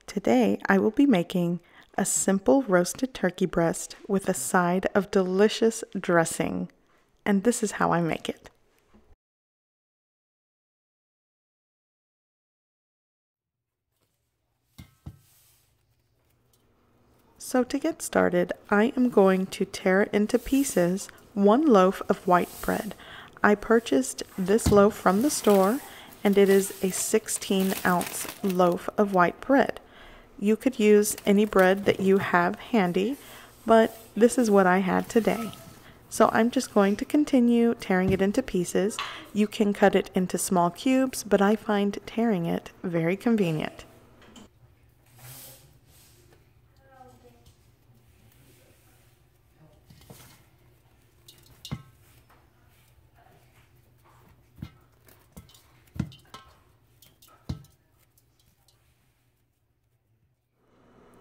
Today I will be making a simple roasted turkey breast with a side of delicious dressing, and this is how I make it. So to get started, I am going to tear into pieces 1 loaf of white bread. I purchased this loaf from the store, and it is a 16-ounce loaf of white bread. You could use any bread that you have handy, but this is what I had today. So I'm just going to continue tearing it into pieces. You can cut it into small cubes, but I find tearing it very convenient.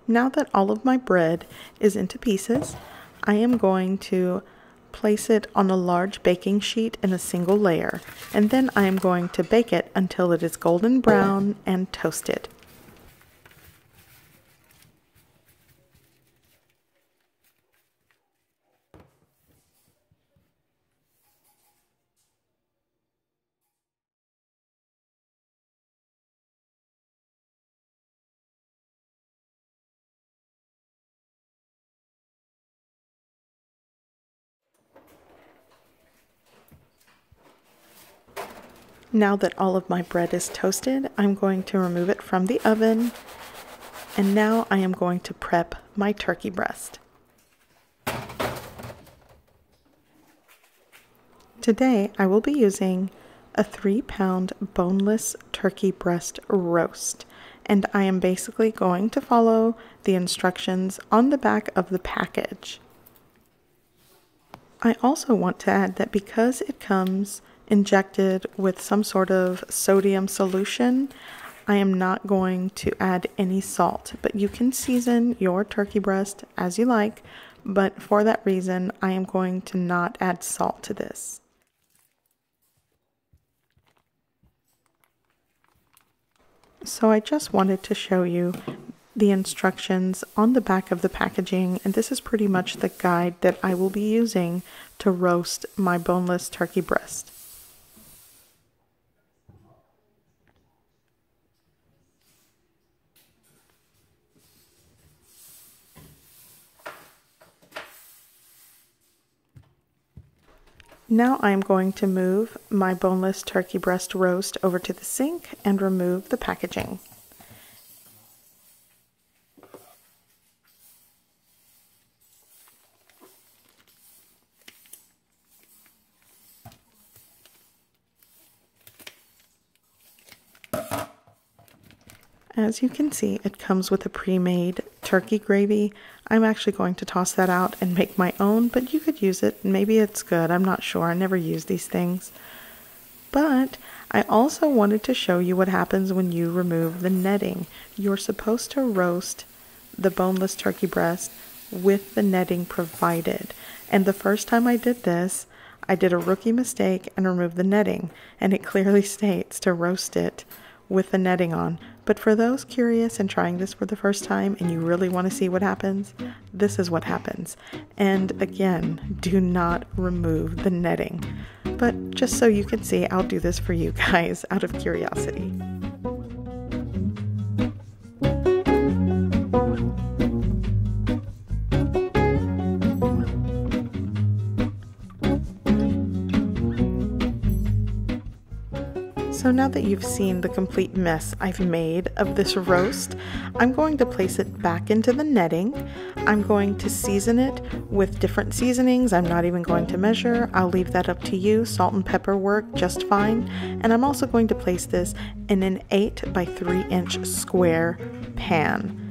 Now that all of my bread is into pieces, I am going to place it on a large baking sheet in a single layer, and then I am going to bake it until it is golden brown and toasted. Now that all of my bread is toasted, I'm going to remove it from the oven, and now I am going to prep my turkey breast. Today I will be using a 3-pound boneless turkey breast roast, and I am basically going to follow the instructions on the back of the package. I also want to add that because it comes injected with some sort of sodium solution, I am not going to add any salt, but you can season your turkey breast as you like, but for that reason I am going to not add salt to this. So I just wanted to show you the instructions on the back of the packaging, and this is pretty much the guide that I will be using to roast my boneless turkey breast. Now I'm going to move my boneless turkey breast roast over to the sink and remove the packaging. As you can see, it comes with a pre-made turkey gravy. I'm actually going to toss that out and make my own, but you could use it. Maybe it's good. I'm not sure. I never use these things. But I also wanted to show you what happens when you remove the netting. You're supposed to roast the boneless turkey breast with the netting provided. And the first time I did this, I did a rookie mistake and removed the netting, and it clearly states to roast it with the netting on. But for those curious and trying this for the first time and you really want to see what happens, this is what happens. And again, do not remove the netting. But just so you can see, I'll do this for you guys out of curiosity. So now that you've seen the complete mess I've made of this roast, I'm going to place it back into the netting. I'm going to season it with different seasonings. I'm not even going to measure. I'll leave that up to you. Salt and pepper work just fine. And I'm also going to place this in an 8 by 3 inch square pan.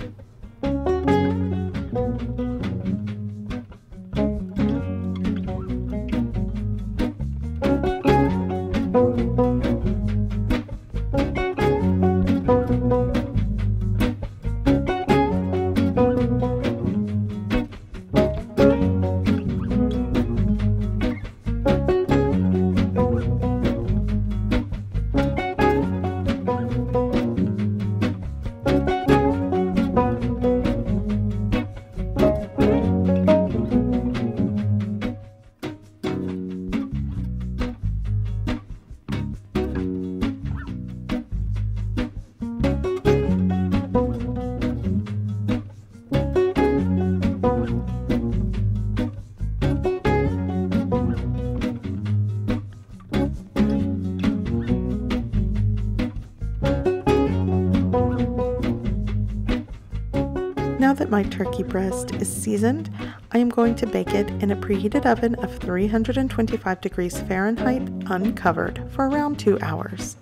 my turkey breast is seasoned, I am going to bake it in a preheated oven of 325 degrees Fahrenheit uncovered for around 2 hours.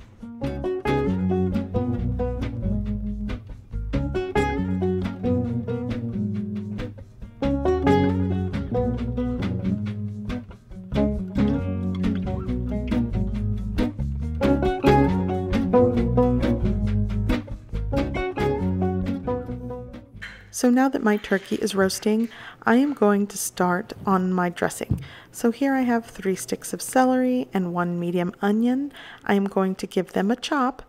So now that my turkey is roasting, I am going to start on my dressing. So here I have 3 sticks of celery and 1 medium onion. I am going to give them a chop,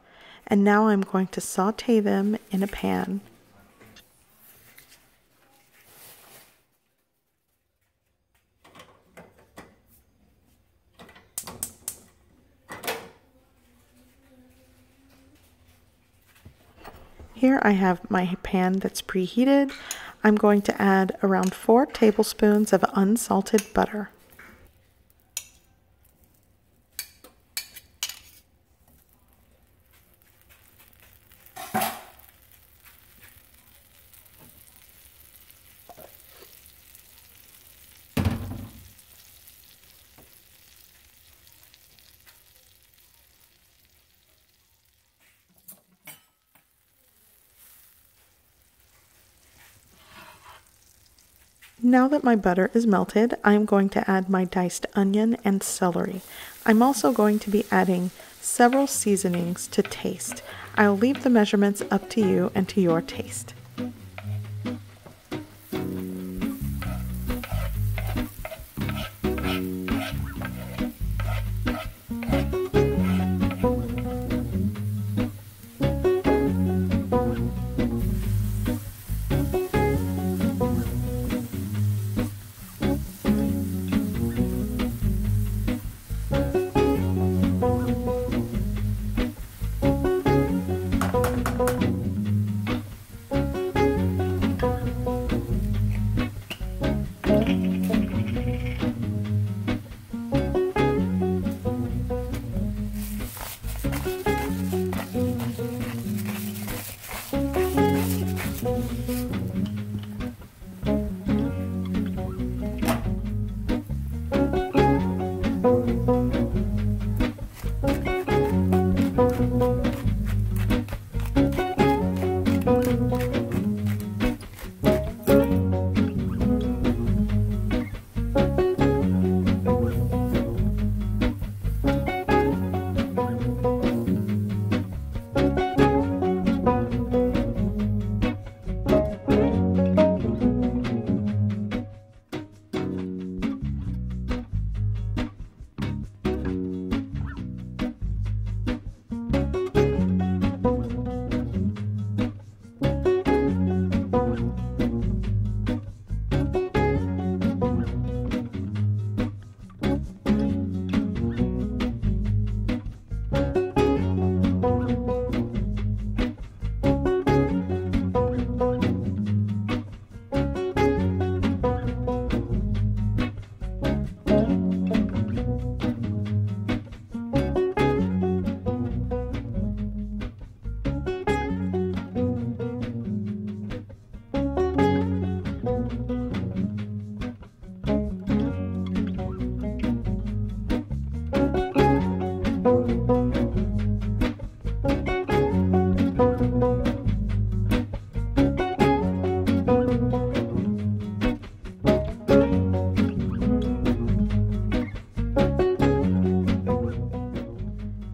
and now I'm going to saute them in a pan. Here I have my pan that's preheated. I'm going to add around 4 tablespoons of unsalted butter. Now that my butter is melted, I'm going to add my diced onion and celery. I'm also going to be adding several seasonings to taste. I'll leave the measurements up to you and to your taste.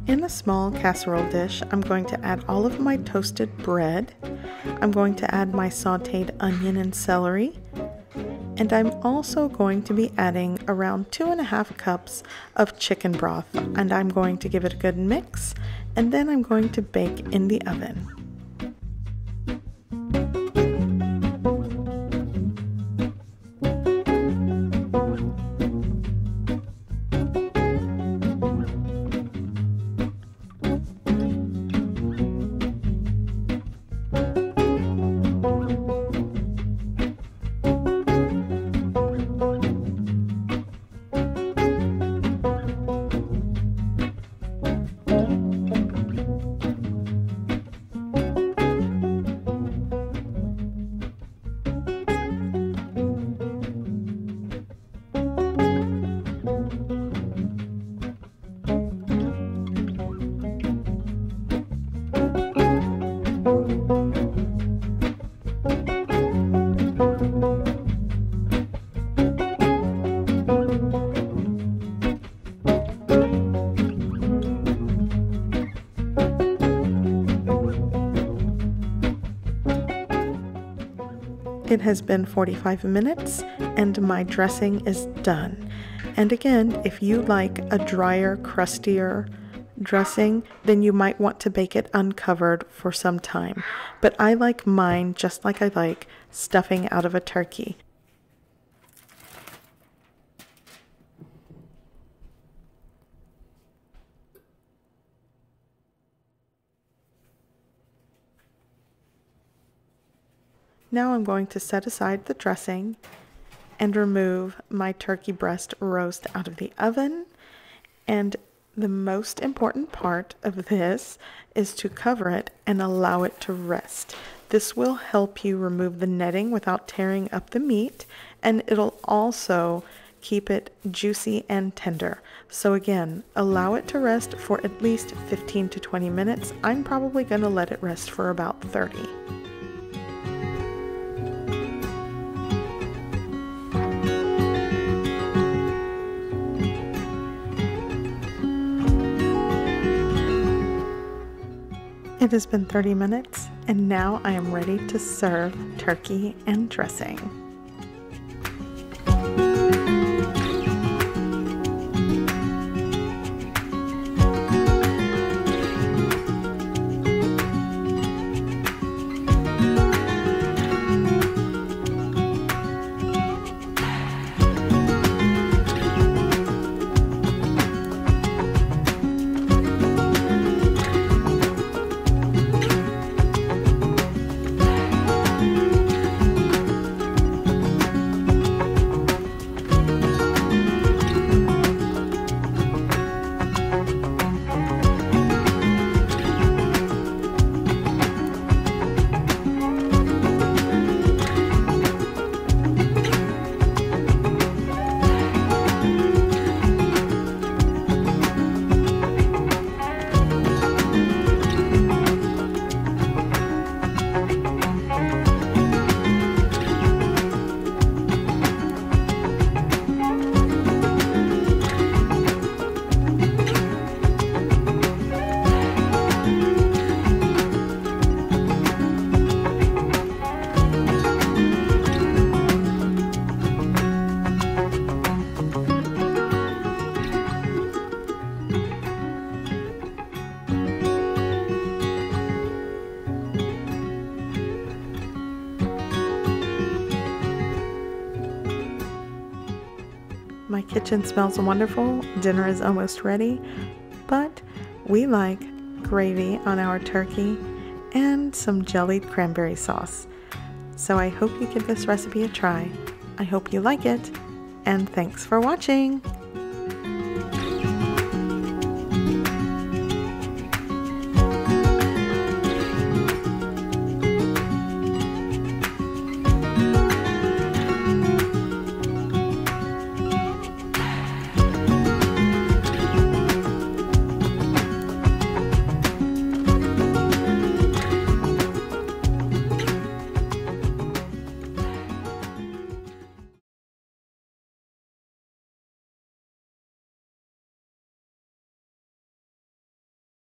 In a small casserole dish, I'm going to add all of my toasted bread. I'm going to add my sauteed onion and celery. And I'm also going to be adding around 2.5 cups of chicken broth. And I'm going to give it a good mix. And then I'm going to bake in the oven. It has been 45 minutes and my dressing is done. And again, if you like a drier, crustier dressing, then you might want to bake it uncovered for some time. But I like mine just like I like stuffing out of a turkey. Now I'm going to set aside the dressing and remove my turkey breast roast out of the oven. And the most important part of this is to cover it and allow it to rest. This will help you remove the netting without tearing up the meat, and it'll also keep it juicy and tender. So again, allow it to rest for at least 15 to 20 minutes. I'm probably going to let it rest for about 30. It has been 30 minutes, and now I am ready to serve turkey and dressing. My kitchen smells wonderful, dinner is almost ready, but we like gravy on our turkey and some jellied cranberry sauce. So I hope you give this recipe a try. I hope you like it, and thanks for watching!